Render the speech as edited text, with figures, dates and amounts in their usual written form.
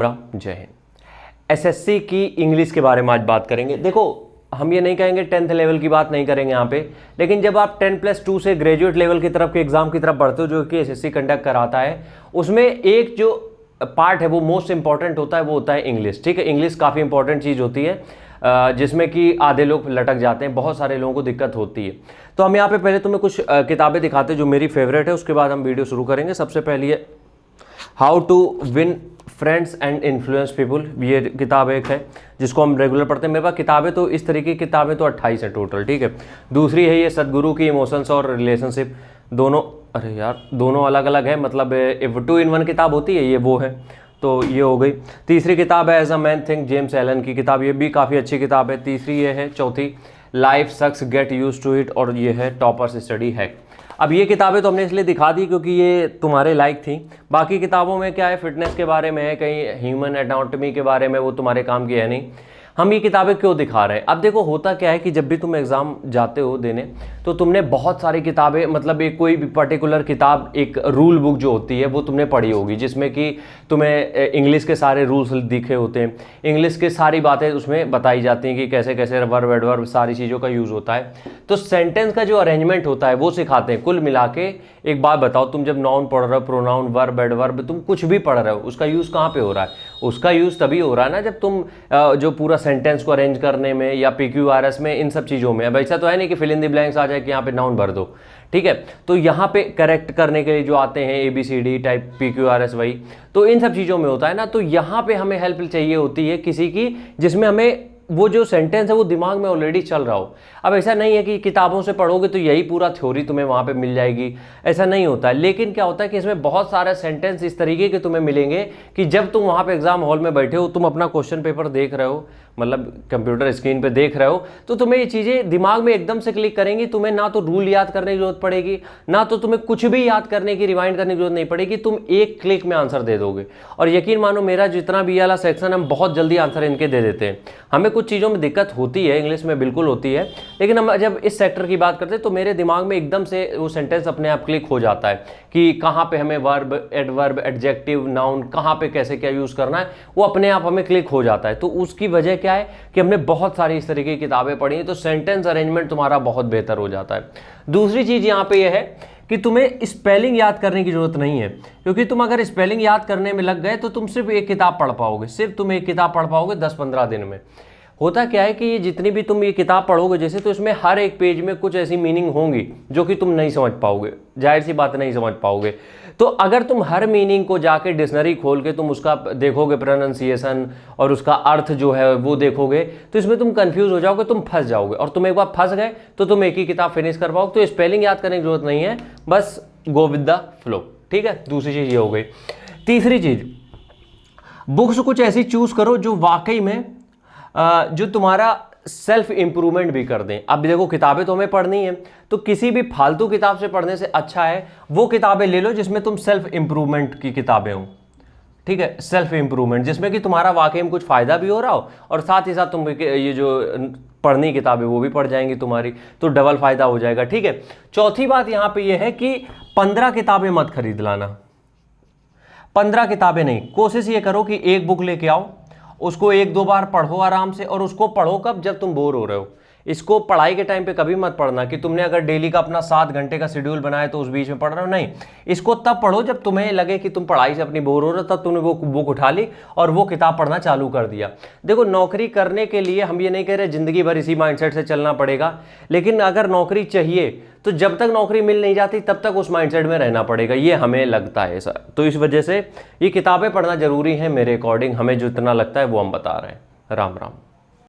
राम, जय हिंद। एसएससी की इंग्लिश के बारे में आज बात करेंगे। देखो, हम ये नहीं कहेंगे 10th लेवल की बात नहीं करेंगे यहाँ पे, लेकिन जब आप 10+2 से ग्रेजुएट लेवल की तरफ के एग्जाम की तरफ बढ़ते हो जो कि एसएससी कंडक्ट कराता है, उसमें एक जो पार्ट है वो मोस्ट इंपॉर्टेंट होता है, वो होता है इंग्लिश। ठीक है, इंग्लिश काफ़ी इंपॉर्टेंट चीज़ होती है जिसमें कि आधे लोग लटक जाते हैं, बहुत सारे लोगों को दिक्कत होती है। तो हम यहाँ पे पहले तुम्हें कुछ किताबें दिखाते हैं जो मेरी फेवरेट है, उसके बाद हम वीडियो शुरू करेंगे। सबसे पहली है how to win friends and influence people. ये किताब एक है जिसको हम रेगुलर पढ़ते हैं। मेरे पास किताबें तो इस तरीके की किताबें तो 28 है टोटल। ठीक है, दूसरी है ये सदगुरु की इमोशंस और रिलेशनशिप। दोनों, अरे यार, दोनों अलग अलग है, मतलब 2 in 1 किताब होती है, ये वो है, तो ये हो गई। तीसरी किताब है as a man think, James Allen की किताब, ये भी काफ़ी अच्छी किताब है। तीसरी ये है, चौथी life sucks get used to it, और ये है टॉपर्स स्टडी हैक। अब ये किताबें तो हमने इसलिए दिखा दी क्योंकि ये तुम्हारे लायक थी। बाकी किताबों में क्या है, फिटनेस के बारे में है, कहीं ह्यूमन एनाटॉमी के बारे में, वो तुम्हारे काम की है नहीं। हम ये किताबें क्यों दिखा रहे हैं? अब देखो, होता क्या है कि जब भी तुम एग्ज़ाम जाते हो देने, तो तुमने बहुत सारी किताबें, मतलब एक कोई भी पर्टिकुलर किताब, एक रूल बुक जो होती है वो तुमने पढ़ी होगी, जिसमें कि तुम्हें इंग्लिश के सारे रूल्स दिखे होते हैं, इंग्लिश के सारी बातें उसमें बताई जाती हैं कि कैसे कैसे वर्ब एडवर्ब सारी चीज़ों का यूज़ होता है। तो सेंटेंस का जो अरेंजमेंट होता है वो सिखाते हैं। कुल मिला के एक बात बताओ, तुम जब नाउन पढ़ रहे हो, प्रोनाउन, वर्ब एडवर्ब, तुम कुछ भी पढ़ रहे हो, उसका यूज़ कहाँ पे हो रहा है? उसका यूज़ तभी हो रहा है ना जब तुम जो पूरा सेंटेंस को अरेंज करने में या PQRS में, इन सब चीज़ों में। अब ऐसा तो है नहीं कि फिल इन द ब्लैंक्स आ जाए कि यहाँ पे नाउन भर दो। ठीक है, तो यहाँ पे करेक्ट करने के लिए जो आते हैं ABCD टाइप PQRS, वही तो इन सब चीज़ों में होता है ना। तो यहाँ पे हमें हेल्प चाहिए होती है किसी की, जिसमें हमें वो जो सेंटेंस है वो दिमाग में ऑलरेडी चल रहा हो। अब ऐसा नहीं है कि किताबों से पढ़ोगे तो यही पूरा थ्योरी तुम्हें वहाँ पे मिल जाएगी, ऐसा नहीं होता है। लेकिन क्या होता है कि इसमें बहुत सारे सेंटेंस इस तरीके के तुम्हें मिलेंगे कि जब तुम वहाँ पे एग्जाम हॉल में बैठे हो, तुम अपना क्वेश्चन पेपर देख रहे हो, मतलब कंप्यूटर स्क्रीन पे देख रहे हो, तो तुम्हें ये चीज़ें दिमाग में एकदम से क्लिक करेंगी। तुम्हें ना तो रूल याद करने की जरूरत पड़ेगी, ना तो तुम्हें कुछ भी याद करने की, रिवाइंड करने की जरूरत नहीं पड़ेगी। तुम एक क्लिक में आंसर दे दोगे। और यकीन मानो, मेरा जितना भी वाला सेक्शन, हम बहुत जल्दी आंसर इनके दे देते हैं। हमें कुछ चीज़ों में दिक्कत होती है, इंग्लिश में बिल्कुल होती है, लेकिन हम जब इस सेक्टर की बात करते हैं तो मेरे दिमाग में एकदम से वो सेंटेंस अपने आप क्लिक हो जाता है कि कहाँ पे हमें वर्ब, एडवर्ब, एडजेक्टिव, नाउन, कहाँ पे कैसे क्या यूज़ करना है, वो अपने आप हमें क्लिक हो जाता है। तो उसकी वजह क्या है कि हमने बहुत सारी इस तरीके की किताबें पढ़ी हैं, तो सेंटेंस अरेंजमेंट तुम्हारा बहुत बेहतर हो जाता है। दूसरी चीज़ यहाँ पे यह है कि तुम्हें स्पेलिंग याद करने की जरूरत नहीं है, क्योंकि तुम अगर स्पेलिंग याद करने में लग गए तो तुम सिर्फ एक किताब पढ़ पाओगे, सिर्फ तुम एक किताब पढ़ पाओगे 10-15 दिन में। होता क्या है कि ये जितनी भी तुम ये किताब पढ़ोगे जैसे, तो इसमें हर एक पेज में कुछ ऐसी मीनिंग होंगी जो कि तुम नहीं समझ पाओगे, जाहिर सी बात नहीं समझ पाओगे। तो अगर तुम हर मीनिंग को जाके डिक्शनरी खोल के तुम उसका देखोगे, प्रोनाउंसिएशन और उसका अर्थ जो है वो देखोगे, तो इसमें तुम कंफ्यूज हो जाओगे, तुम फंस जाओगे। और तुम एक बार फंस गए तो तुम एक ही किताब फिनिश कर पाओगे। तो स्पेलिंग याद करने की जरूरत नहीं है, बस गो विद द फ्लो। ठीक है, दूसरी चीज़ ये हो गई। तीसरी चीज़, बुक्स कुछ ऐसी चूज करो जो वाकई में जो तुम्हारा सेल्फ इंप्रूवमेंट भी कर दें। अब देखो, किताबें तो हमें पढ़नी है, तो किसी भी फालतू किताब से पढ़ने से अच्छा है वो किताबें ले लो जिसमें तुम सेल्फ इंप्रूवमेंट की किताबें हो। ठीक है, सेल्फ इंप्रूवमेंट, जिसमें कि तुम्हारा वाकई में कुछ फायदा भी हो रहा हो और साथ ही साथ तुम ये जो पढ़नी किताबें वो भी पढ़ जाएंगी तुम्हारी, तो डबल फायदा हो जाएगा। ठीक है, चौथी बात यहाँ पे ये है कि 15 किताबें मत खरीद लाना। 15 किताबें नहीं, कोशिश ये करो कि एक बुक लेके आओ, उसको 1-2 बार पढ़ो आराम से। और उसको पढ़ो कब? जब तुम बोर हो रहे हो। इसको पढ़ाई के टाइम पे कभी मत पढ़ना कि तुमने अगर डेली का अपना 7 घंटे का शेड्यूल बनाया तो उस बीच में पढ़ रहे हो, नहीं। इसको तब पढ़ो जब तुम्हें लगे कि तुम पढ़ाई से अपनी बोर हो रहे हो, तब तुमने वो बुक उठा ली और वो किताब पढ़ना चालू कर दिया। देखो, नौकरी करने के लिए हम ये नहीं कह रहे जिंदगी भर इसी माइंडसेट से चलना पड़ेगा, लेकिन अगर नौकरी चाहिए तो जब तक नौकरी मिल नहीं जाती तब तक उस माइंडसेट में रहना पड़ेगा, ये हमें लगता है सर। तो इस वजह से ये किताबें पढ़ना जरूरी है मेरे अकॉर्डिंग, हमें जो इतना लगता है वो हम बता रहे हैं। राम राम।